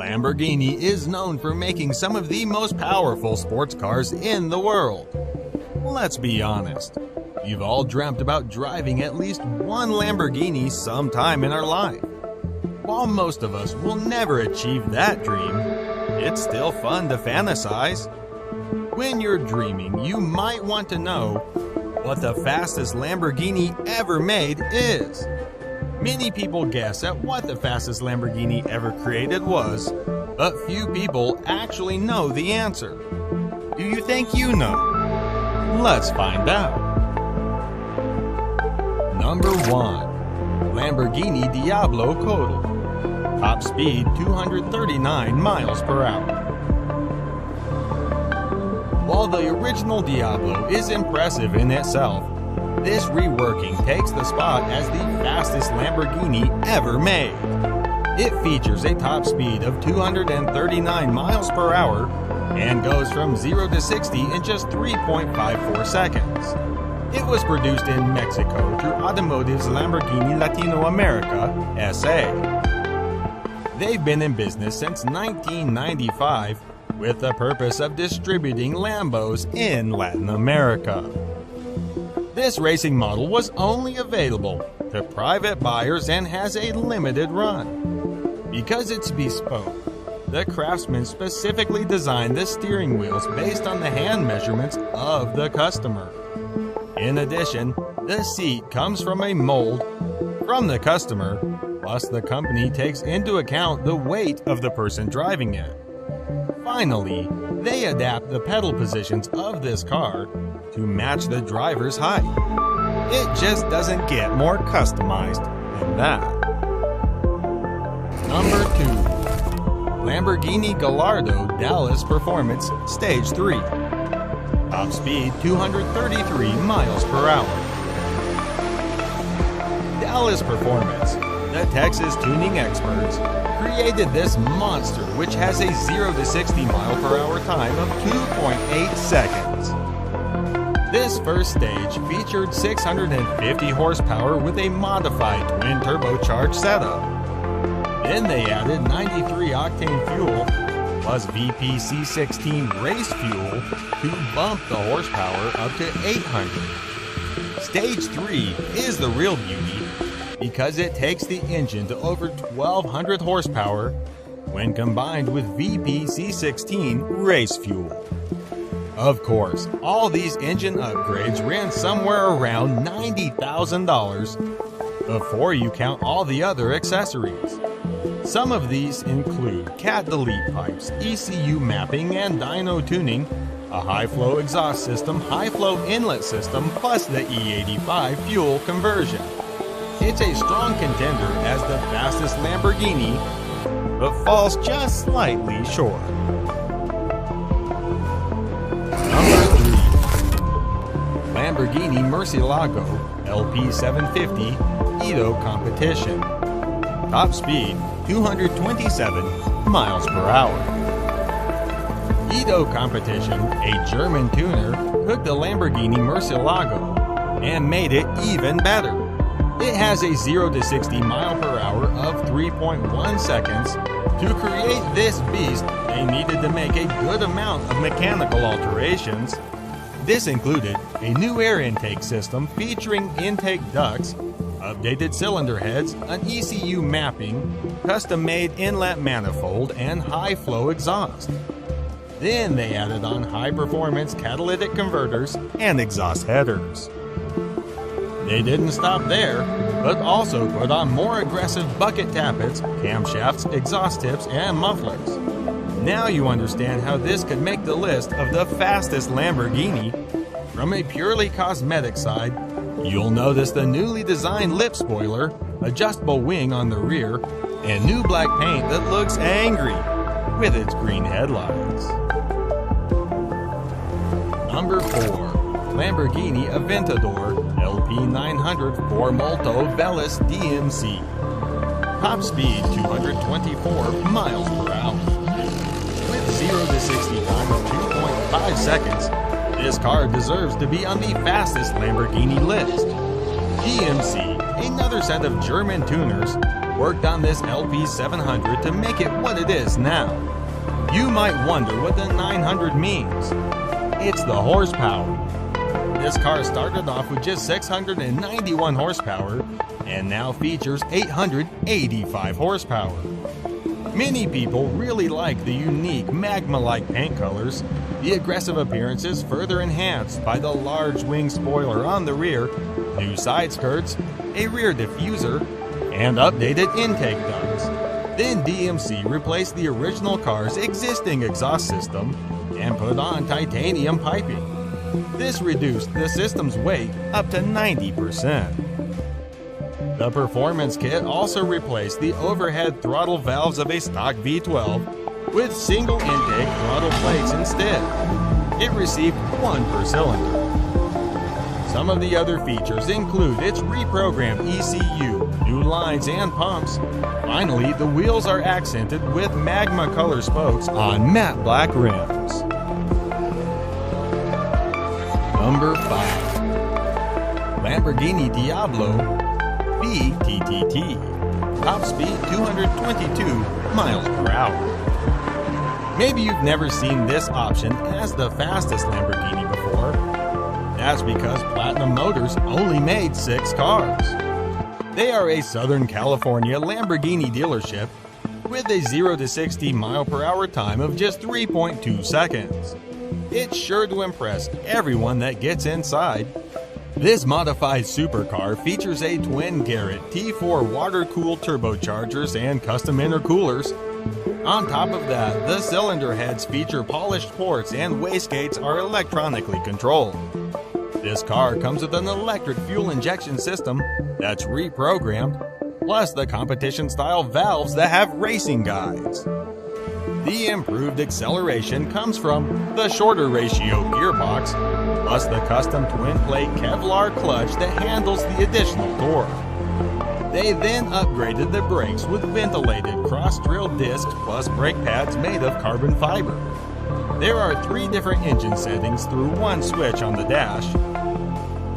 Lamborghini is known for making some of the most powerful sports cars in the world. Let's be honest, we've all dreamt about driving at least one Lamborghini sometime in our life. While most of us will never achieve that dream, it's still fun to fantasize. When you're dreaming, you might want to know what the fastest Lamborghini ever made is. Many people guess at what the fastest Lamborghini ever created was, but few people actually know the answer. Do you think you know? Let's find out. Number 1. Lamborghini Diablo Codal. Top speed 239 miles per hour. While the original Diablo is impressive in itself, this reworking takes the spot as the fastest Lamborghini ever made. It features a top speed of 239 miles per hour and goes from 0 to 60 in just 3.54 seconds. It was produced in Mexico through Automotive's Lamborghini Latino America, S.A. They've been in business since 1995 with the purpose of distributing Lambos in Latin America. This racing model was only available to private buyers and has a limited run. Because it's bespoke, the craftsman specifically designed the steering wheels based on the hand measurements of the customer. In addition, the seat comes from a mold from the customer, plus the company takes into account the weight of the person driving it. Finally, they adapt the pedal positions of this car to match the driver's height. It just doesn't get more customized than that. Number 2. Lamborghini Gallardo Dallas Performance Stage 3. Top speed 233 miles per hour. Dallas Performance, the Texas tuning experts, created this monster which has a 0 to 60 mile per hour time of 2.8 seconds. This first stage featured 650 horsepower with a modified twin turbocharged setup. Then they added 93 octane fuel plus VPC16 race fuel to bump the horsepower up to 800. Stage 3 is the real beauty because it takes the engine to over 1200 horsepower when combined with VPC16 race fuel. Of course, all these engine upgrades ran somewhere around $90,000 before you count all the other accessories. Some of these include cat delete pipes, ECU mapping and dyno tuning, a high-flow exhaust system, high-flow inlet system, plus the E85 fuel conversion. It's a strong contender as the fastest Lamborghini, but falls just slightly short. Number 3. Lamborghini Murcielago LP750 Edo Competition. Top speed 227 miles per hour. Edo Competition, a German tuner, took the Lamborghini Murcielago and made it even better. It has a 0 to 60 mile per hour of 3.1 seconds. To create this beast, they needed to make a good amount of mechanical alterations. This included a new air intake system featuring intake ducts, updated cylinder heads, an ECU mapping, custom-made inlet manifold, and high-flow exhaust. Then they added on high-performance catalytic converters and exhaust headers. They didn't stop there, but also put on more aggressive bucket tappets, camshafts, exhaust tips, and mufflers. Now you understand how this could make the list of the fastest Lamborghini. From a purely cosmetic side, you'll notice the newly designed lip spoiler, adjustable wing on the rear, and new black paint that looks angry with its green headlights. Number 4. Lamborghini Aventador LP900 4Molto Velis DMC. Top speed 224 miles per hour. With 0 to 60 time of 2.5 seconds, this car deserves to be on the fastest Lamborghini list. DMC another set of German tuners worked on this LP700 to make it what it is now. You might wonder what the 900 means. It's the horsepower. This car started off with just 691 horsepower and now features 885 horsepower. Many people really like the unique magma-like paint colors, the aggressive appearance is further enhanced by the large wing spoiler on the rear, new side skirts, a rear diffuser, and updated intake ducts. Then DMC replaced the original car's existing exhaust system and put on titanium piping. This reduced the system's weight up to 90%. The performance kit also replaced the overhead throttle valves of a stock V12 with single intake throttle plates instead. It received one per cylinder. Some of the other features include its reprogrammed ECU, new lines and pumps. Finally, the wheels are accented with magma color spokes on matte black rims. Number 5. Lamborghini Diablo VTTT. Top speed 222 miles per hour. Maybe you've never seen this option as the fastest Lamborghini before. That's because Platinum Motors only made 6 cars. They are a Southern California Lamborghini dealership with a 0 to 60 mile per hour time of just 3.2 seconds. It's sure to impress everyone that gets inside. This modified supercar features a twin Garrett T4 water-cooled turbochargers and custom intercoolers. On top of that, the cylinder heads feature polished ports and wastegates are electronically controlled. This car comes with an electric fuel injection system that's reprogrammed, plus the competition-style valves that have racing guides. The improved acceleration comes from the shorter ratio gearbox, plus the custom twin-plate Kevlar clutch that handles the additional torque. They then upgraded the brakes with ventilated cross-drilled discs plus brake pads made of carbon fiber. There are 3 different engine settings through one switch on the dash.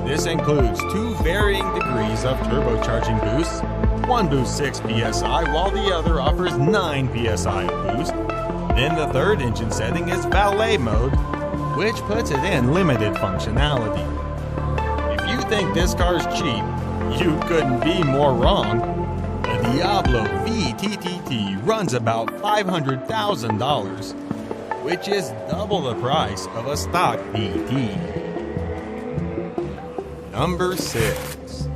This includes 2 varying degrees of turbocharging boosts. One boosts 6 psi while the other offers 9 psi of boost. Then the third engine setting is valet mode, which puts it in limited functionality. If you think this car's cheap, you couldn't be more wrong. The Diablo VTTT runs about $500,000, which is double the price of a stock VT. Number 6.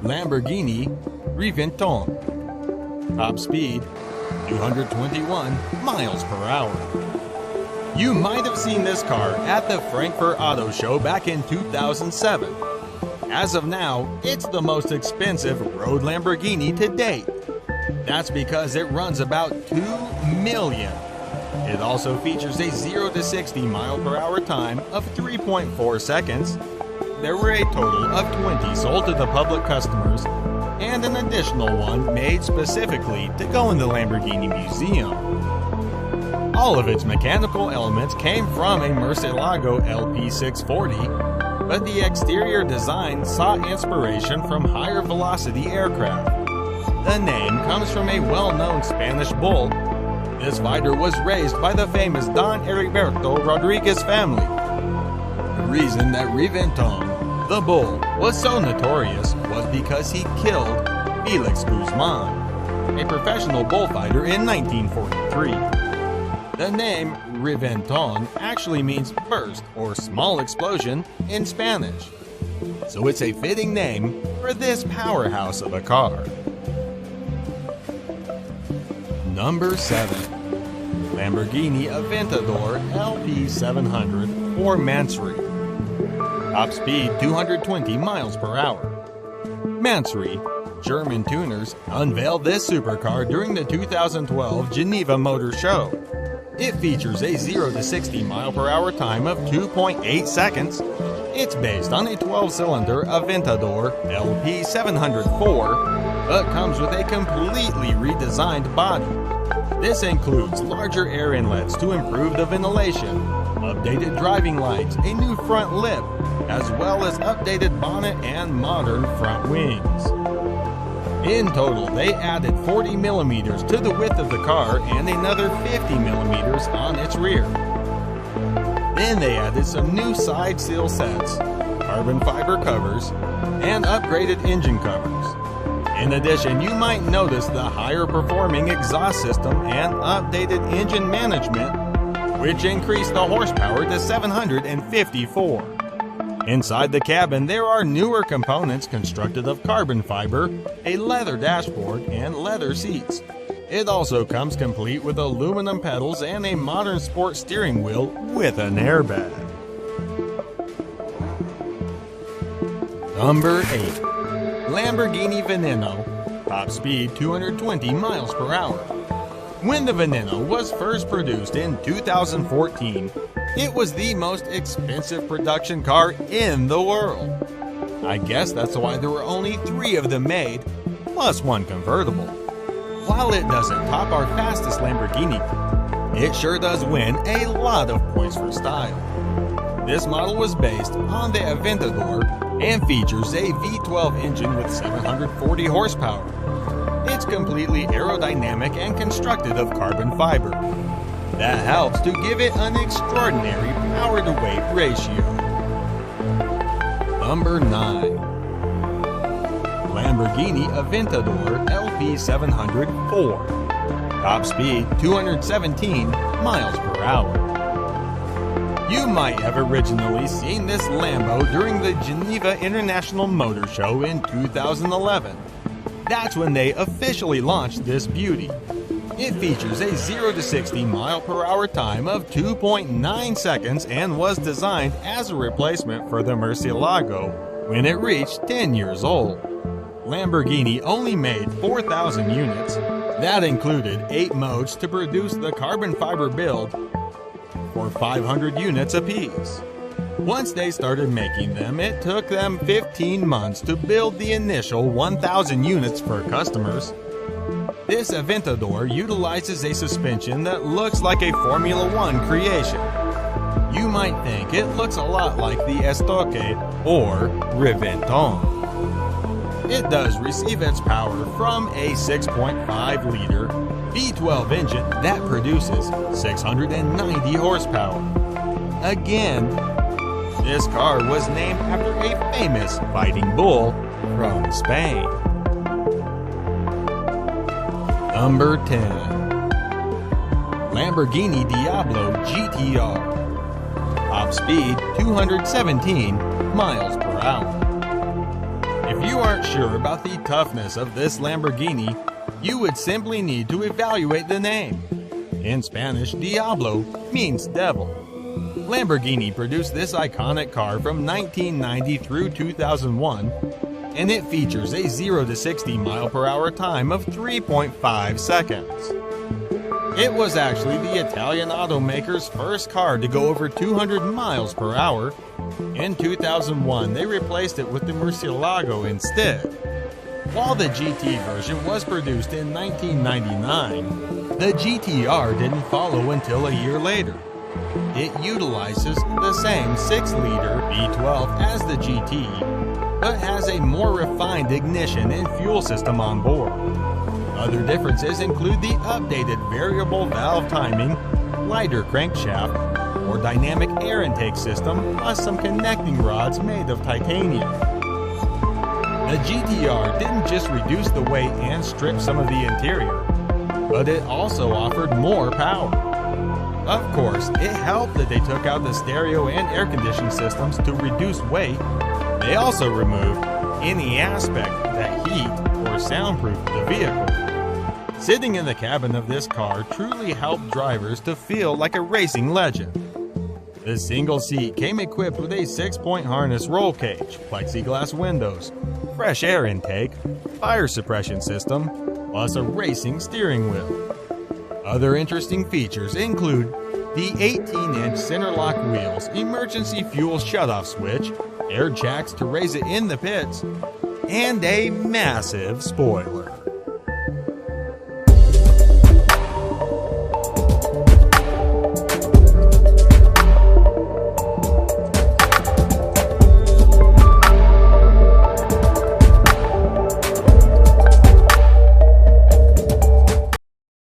Lamborghini Reventone. Top speed 221 miles per hour. You might have seen this car at the Frankfurt Auto Show back in 2007. As of now, it's the most expensive road Lamborghini to date. That's because it runs about $2 million. It also features a 0 to 60 mile per hour time of 3.4 seconds. There were a total of 20 sold to the public customers, and an additional one made specifically to go in the Lamborghini Museum. All of its mechanical elements came from a Murcielago LP640, but the exterior design sought inspiration from higher velocity aircraft. The name comes from a well-known Spanish bull. This fighter was raised by the famous Don Heriberto Rodriguez family. The reason that Reventone, the bull, was so notorious was because he killed Felix Guzman, a professional bullfighter in 1943. The name Reventón actually means burst or small explosion in Spanish, so it's a fitting name for this powerhouse of a car. Number 7. Lamborghini Aventador LP700 or Mansory. Top speed 220 miles per hour. Mansory, German tuners, unveiled this supercar during the 2012 Geneva Motor Show. It features a 0 to 60 mile per hour time of 2.8 seconds. It's based on a 12-cylinder Aventador LP704, but comes with a completely redesigned body. This includes larger air inlets to improve the ventilation, updated driving lights, a new front lip, as well as updated bonnet and modern front wings. In total, they added 40 millimeters to the width of the car and another 50 millimeters on its rear. Then they added some new side seal sets, carbon fiber covers, and upgraded engine covers. In addition, you might notice the higher performing exhaust system and updated engine management, which increased the horsepower to 754. Inside the cabin, there are newer components constructed of carbon fiber, a leather dashboard, and leather seats. It also comes complete with aluminum pedals and a modern sport steering wheel with an airbag. Number 8. Lamborghini Veneno. Top speed 220 miles per hour. When the Veneno was first produced in 2014, it was the most expensive production car in the world. I guess that's why there were only 3 of them made, plus one convertible. While it doesn't top our fastest Lamborghini, it sure does win a lot of points for style. This model was based on the Aventador and features a V12 engine with 740 horsepower. It's completely aerodynamic and constructed of carbon fiber. That helps to give it an extraordinary power-to-weight ratio. Number 9. Lamborghini Aventador LP700-4. Top speed 217 miles per hour. You might have originally seen this Lambo during the Geneva International Motor Show in 2011. That's when they officially launched this beauty. It features a 0 to 60 mile per hour time of 2.9 seconds and was designed as a replacement for the Murcielago when it reached 10 years old. Lamborghini only made 4,000 units. That included 8 modes to produce the carbon fiber build for 500 units apiece. Once they started making them, it took them 15 months to build the initial 1,000 units for customers. This Aventador utilizes a suspension that looks like a Formula One creation. You might think it looks a lot like the Estoque or Reventon. It does receive its power from a 6.5-liter V12 engine that produces 690 horsepower. Again, this car was named after a famous fighting bull from Spain. Number 10. Lamborghini Diablo GTR. Top speed 217 miles per hour. If you aren't sure about the toughness of this Lamborghini, you would simply need to evaluate the name. In Spanish, Diablo means devil. Lamborghini produced this iconic car from 1990 through 2001, and it features a 0 to 60 mile per hour time of 3.5 seconds. It was actually the Italian automaker's first car to go over 200 miles per hour. In 2001, they replaced it with the Murcielago instead. While the GT version was produced in 1999, the GTR didn't follow until a year later. It utilizes the same 6-liter V12 as the GT, but has a more refined ignition and fuel system on board. Other differences include the updated variable valve timing, lighter crankshaft, or dynamic air intake system, plus some connecting rods made of titanium. The GTR didn't just reduce the weight and strip some of the interior, but it also offered more power. Of course, it helped that they took out the stereo and air conditioning systems to reduce weight. They also removed any aspect that heat or soundproof the vehicle. Sitting in the cabin of this car truly helped drivers to feel like a racing legend. The single seat came equipped with a 6-point harness roll cage, plexiglass windows, fresh air intake, fire suppression system, plus a racing steering wheel. Other interesting features include the 18-inch center lock wheels, emergency fuel shutoff switch, air jacks to raise it in the pits, and a massive spoiler.